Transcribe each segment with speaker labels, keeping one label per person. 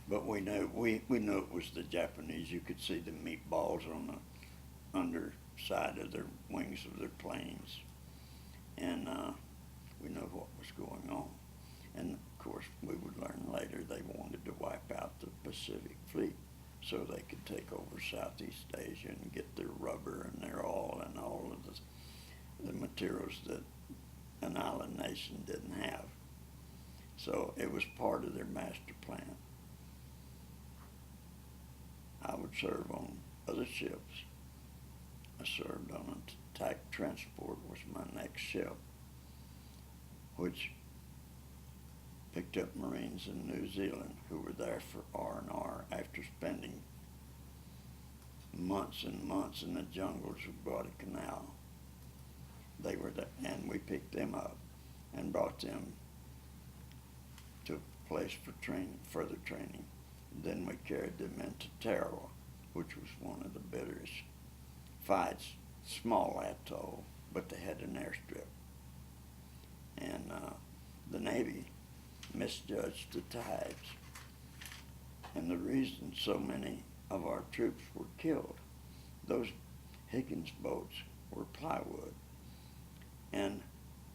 Speaker 1: But we knew it was the Japanese. You could see the meatballs on the underside of their wings of their planes, and we knew what was going on. And of course, we would learn later they wanted to wipe out the Pacific Fleet so they could take over Southeast Asia and get their rubber and their oil and all of the materials that an island nation didn't have. So it was part of their master plan. I would serve on other ships. I served on an attack transport was my next ship, which picked up Marines in New Zealand who were there for R&R after spending months and months in the jungles of Guadalcanal. They were there, and we picked them up and brought them to a place for further training. Then we carried them into Tarawa, which was one of the bitterest fights, small atoll, but they had an airstrip. And the Navy misjudged the tides. And the reason so many of our troops were killed, those Higgins boats were plywood. And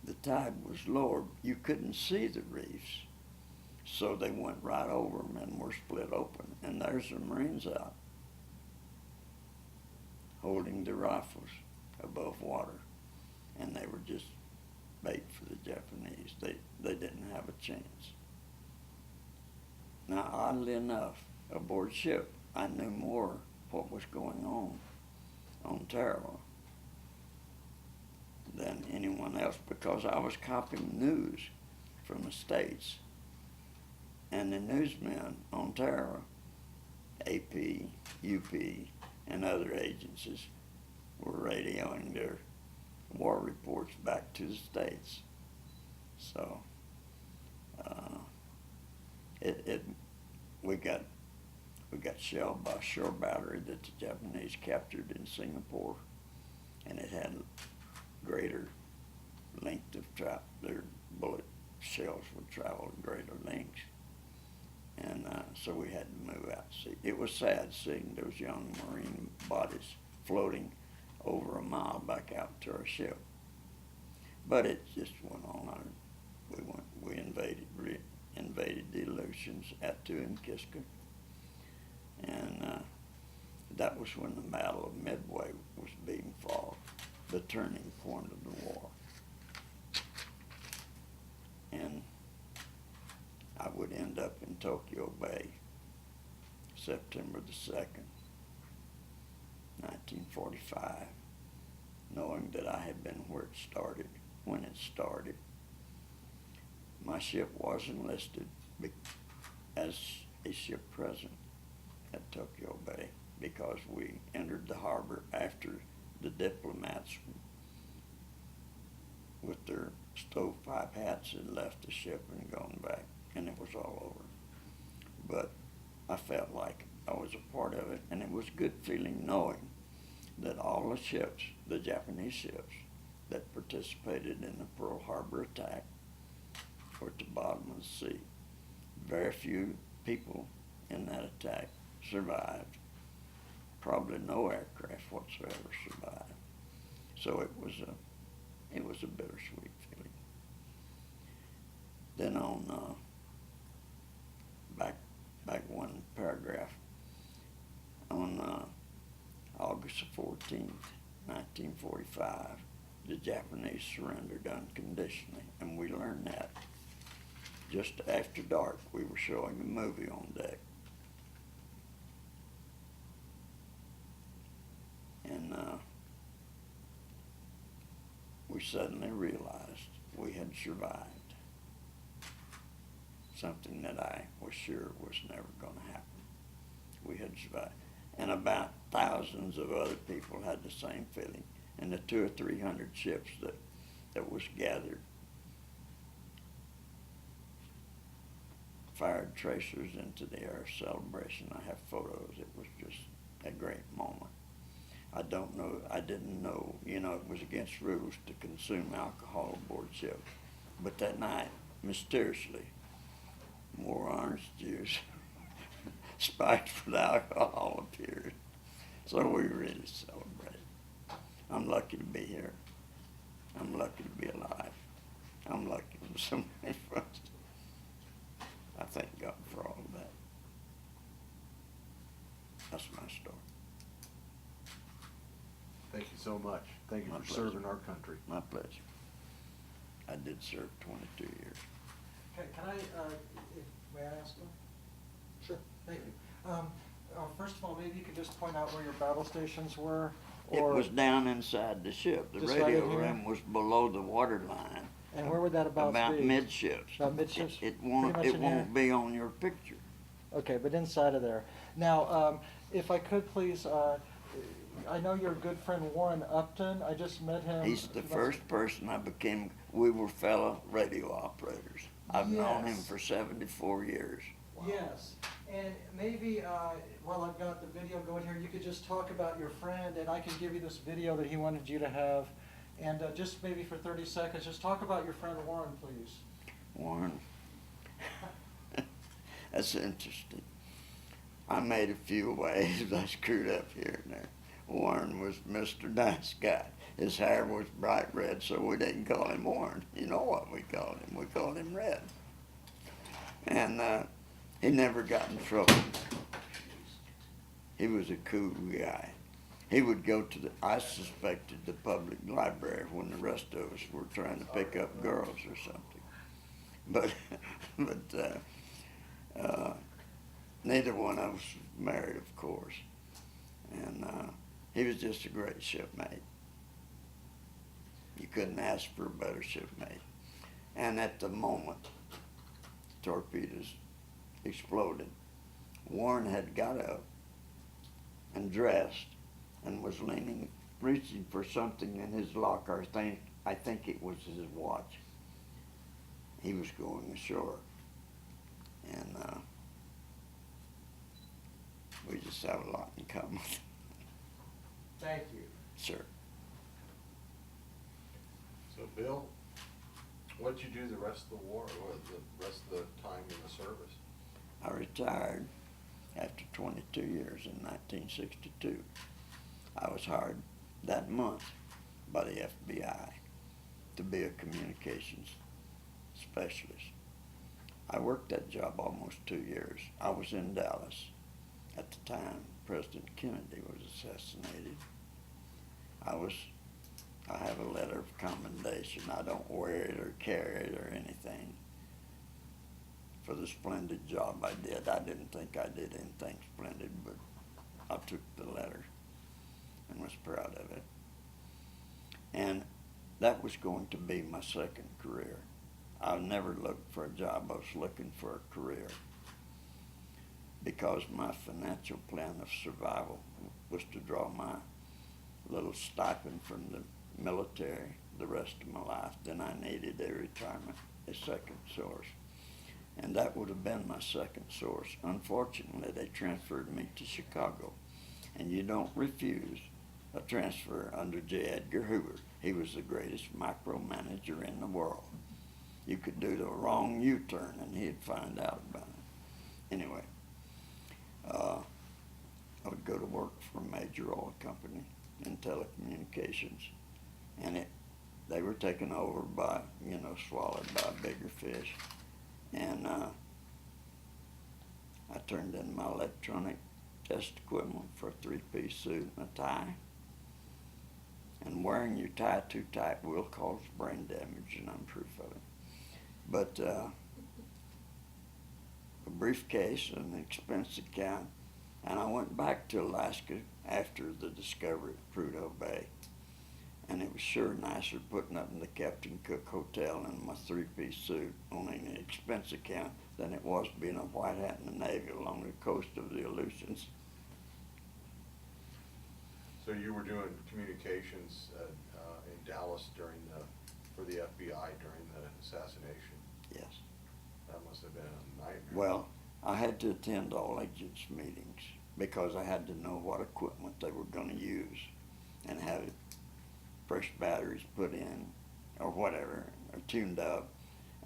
Speaker 1: the tide was lower, you couldn't see the reefs. So they went right over them and were split open. And there's the Marines out, holding their rifles above water. And they were just bait for the Japanese. They didn't have a chance. Now, oddly enough, aboard ship, I knew more what was going on Tarawa than anyone else because I was copying news from the States. And the newsmen on Tarawa, AP, UP, and other agencies were radioing their war reports back to the States. So we got shelled by a shore battery that the Japanese captured in Singapore, and it had greater length of travel. Their bullet shells would travel greater lengths. And so we had to move out to sea. It was sad seeing those young Marine bodies floating over a mile back out to our ship. But it just went on. We invaded the Aleutians, Attu and Kiska. And that was when the Battle of Midway was being fought, the turning point of the war. And I would end up in Tokyo Bay, September the 2nd, 1945, knowing that I had been where it started, when it started. My ship was enlisted as a ship present at Tokyo Bay because we entered the harbor after the diplomats with their stovepipe hats had left the ship and gone back, and it was all over. But I felt like I was a part of it, and it was a good feeling knowing that all the ships, the Japanese ships that participated in the Pearl Harbor attack were at the bottom of the sea. Very few people in that attack survived. Probably no aircraft whatsoever survived. So it was a bittersweet feeling. Then on back one paragraph, on August 14th, 1945, the Japanese surrendered unconditionally, and we learned that just after dark. We were showing a movie on deck. And we suddenly realized we had survived. Something that I was sure was never going to happen. We had survived. And about thousands of other people had the same feeling. And the 200 or 300 ships that was gathered fired tracers into the air celebration. I have photos. It was just a great moment. I didn't know, it was against rules to consume alcohol aboard ship. But that night, mysteriously, more orange juice spiked with alcohol appeared. So we really celebrated. I'm lucky to be here. I'm lucky to be alive. I'm lucky for so many friends. I thank God for all of that. That's my story.
Speaker 2: Thank you so much. Thank you
Speaker 1: My
Speaker 2: for
Speaker 1: pleasure.
Speaker 2: serving our country.
Speaker 1: My pleasure. I did serve 22 years.
Speaker 3: Okay, can I, may I ask one? Sure, thank you. First of all, maybe you could just point out where your battle stations were?
Speaker 1: It
Speaker 3: or
Speaker 1: was down inside the ship. The
Speaker 3: Just right
Speaker 1: radio
Speaker 3: in here?
Speaker 1: room was below the water line.
Speaker 3: And where would that about be?
Speaker 1: midships.
Speaker 3: About midships?
Speaker 1: It
Speaker 3: Pretty
Speaker 1: won't.
Speaker 3: much
Speaker 1: It
Speaker 3: in
Speaker 1: won't
Speaker 3: here?
Speaker 1: be on your picture.
Speaker 3: Okay, but inside of there. Now, if I could please, I know your good friend Warren Upton. I just met him.
Speaker 1: He's the first person I became. We were fellow radio operators. I've known him
Speaker 3: Yes.
Speaker 1: for 74 years.
Speaker 3: Yes, and maybe, while I've got the video going here, you could just talk about your friend, and I can give you this video that he wanted you to have. And just maybe for 30 seconds, just talk about your friend Warren, please.
Speaker 1: Warren. That's interesting. I made a few waves. I screwed up here and there. Warren was Mr. Nice Guy. His hair was bright red, so we didn't call him Warren. You know what we called him? We called him Red. And he never got in trouble. He was a cool guy. He would go to I suspected the public library when the rest of us were trying to pick up girls or something. But neither one of us was married, of course. And he was just a great shipmate. You couldn't ask for a better shipmate. And at the moment the torpedoes exploded, Warren had got up and dressed and was reaching for something in his locker. I think it was his watch. He was going ashore. And we just have a lot in common.
Speaker 3: Thank you.
Speaker 1: Sure.
Speaker 2: So, Bill, what'd you do the rest of the war, or the rest of the time in the service?
Speaker 1: I retired after 22 years in 1962. I was hired that month by the FBI to be a communications specialist. I worked that job almost 2 years. I was in Dallas at the time President Kennedy was assassinated. I have a letter of commendation. I don't wear it or carry it or anything for the splendid job I did. I didn't think I did anything splendid, but I took the letter and was proud of it. And that was going to be my second career. I never looked for a job. I was looking for a career because my financial plan of survival was to draw my little stipend from the military the rest of my life. Then I needed a retirement, a second source. And that would have been my second source. Unfortunately, they transferred me to Chicago. And you don't refuse a transfer under J. Edgar Hoover. He was the greatest micromanager in the world. You could do the wrong U-turn and he'd find out about it. Anyway, I would go to work for a major oil company in telecommunications. And they were taken over by, swallowed by a bigger fish. And I turned in my electronic test equipment for a three-piece suit and a tie. And wearing your tie too tight will cause brain damage, and I'm proof of it. But a briefcase, an expense account, and I went back to Alaska after the discovery of Prudhoe Bay. And it was sure nicer putting up in the Captain Cook Hotel in my three-piece suit owning an expense account than it was being a white hat in the Navy along the coast of the Aleutians.
Speaker 2: So you were doing communications in Dallas for the FBI during the assassination?
Speaker 1: Yes.
Speaker 2: That must have been a nightmare.
Speaker 1: Well, I had to attend all agents meetings because I had to know what equipment they were going to use and have fresh batteries put in or whatever, or tuned up.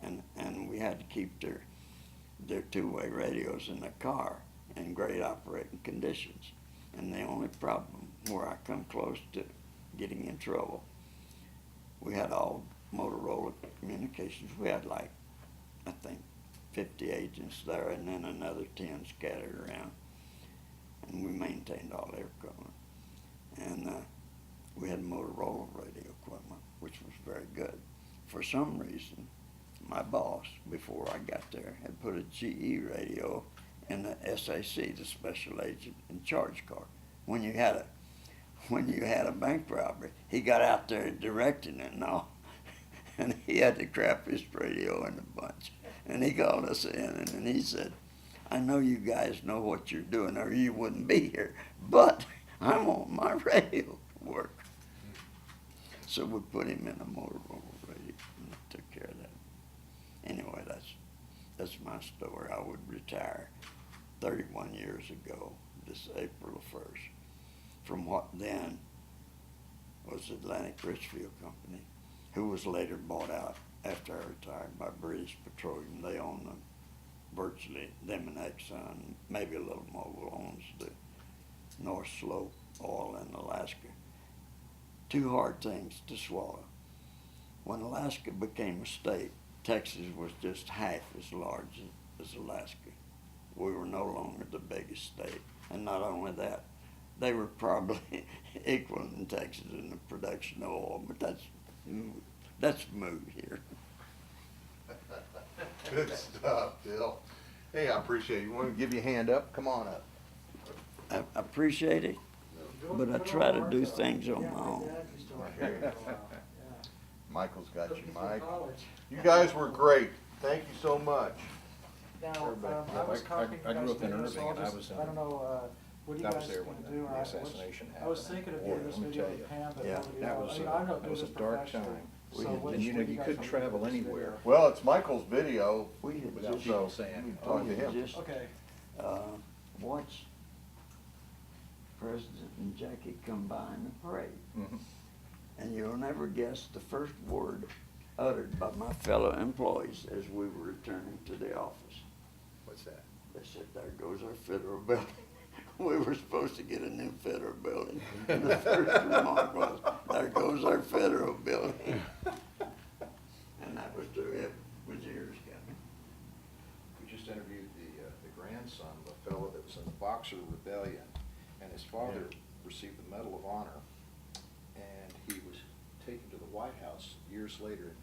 Speaker 1: And we had to keep their two-way radios in the car. and great operating conditions. And the only problem where I come close to getting in trouble, we had all Motorola communications. We had like, I think, 50 agents there and then another 10 scattered around. And we maintained all their equipment. And we had Motorola radio equipment, which was very good. For some reason, my boss, before I got there, had put a GE radio in the SAC, the special agent in charge car. When you had a bank robbery, he got out there directing it and all, and he had to crap his radio in a bunch. And he called us in and he said, "I know you guys know what you're doing or you wouldn't be here, but I want my radio to work." So we put him in a Motorola radio and took care of that. Anyway, that's my story. I would retire 31 years ago, this April 1st, from what then was Atlantic Richfield Company, who was later bought out after I retired by British Petroleum. They own them virtually, them and Exxon, maybe a little Mobil owns the North Slope oil in Alaska. Two hard things to swallow. When Alaska became a state, Texas was just half as large as Alaska. We were no longer the biggest state. And not only that, they were probably equal in Texas in the production of oil, but that's moot here.
Speaker 2: Good stuff, Bill. Hey, I appreciate it. You want to give you a hand up? Come on up.
Speaker 1: I appreciate it, but I try to do things on my own.
Speaker 2: Michael's got you, Mike. You guys were great. Thank you so much.
Speaker 3: Now,
Speaker 2: Everybody.
Speaker 3: I was copying
Speaker 4: I grew
Speaker 3: guys'
Speaker 4: up in
Speaker 3: videos, so
Speaker 4: Irving,
Speaker 3: I'll
Speaker 4: and I
Speaker 3: just,
Speaker 4: was in-
Speaker 3: I don't know, what do you
Speaker 4: I
Speaker 3: guys
Speaker 4: was there
Speaker 3: want
Speaker 4: when
Speaker 3: to do?
Speaker 4: the
Speaker 3: I
Speaker 4: assassination
Speaker 3: I was
Speaker 4: happened.
Speaker 3: thinking of
Speaker 4: Boy,
Speaker 3: doing this
Speaker 4: let me
Speaker 3: video
Speaker 4: tell
Speaker 3: with
Speaker 4: you.
Speaker 3: Pam, but
Speaker 1: Yeah.
Speaker 3: nobody
Speaker 4: That
Speaker 3: else.
Speaker 4: was
Speaker 3: I mean, I'm not
Speaker 4: that
Speaker 3: doing
Speaker 4: was a
Speaker 3: this
Speaker 4: dark
Speaker 3: professionally.
Speaker 4: time.
Speaker 1: We
Speaker 3: So
Speaker 1: had
Speaker 3: what
Speaker 1: just-
Speaker 4: You know,
Speaker 3: what do
Speaker 4: you
Speaker 3: guys
Speaker 4: couldn't
Speaker 3: want me to do
Speaker 4: travel
Speaker 3: with this
Speaker 4: anywhere.
Speaker 3: video?
Speaker 2: Well, it's Michael's video.
Speaker 1: We had
Speaker 4: Without
Speaker 1: just,
Speaker 4: people
Speaker 2: So,
Speaker 4: saying,
Speaker 2: you can
Speaker 4: "Oh,
Speaker 2: talk to
Speaker 1: we had
Speaker 2: him.
Speaker 1: just
Speaker 3: Okay,
Speaker 1: watched President and Jackie come by in the parade.
Speaker 4: Mhm.
Speaker 1: And you'll never guess the first word uttered by my fellow employees as we were returning to the office.
Speaker 4: What's that?"
Speaker 1: They said, "There goes our federal building." We were supposed to get a new federal building. And the first remark was, "There goes our federal building." And that was years ago.
Speaker 4: We just interviewed the grandson of a fellow that was in the Boxer Rebellion, and his father received the Medal of Honor, and he was taken to the White House years later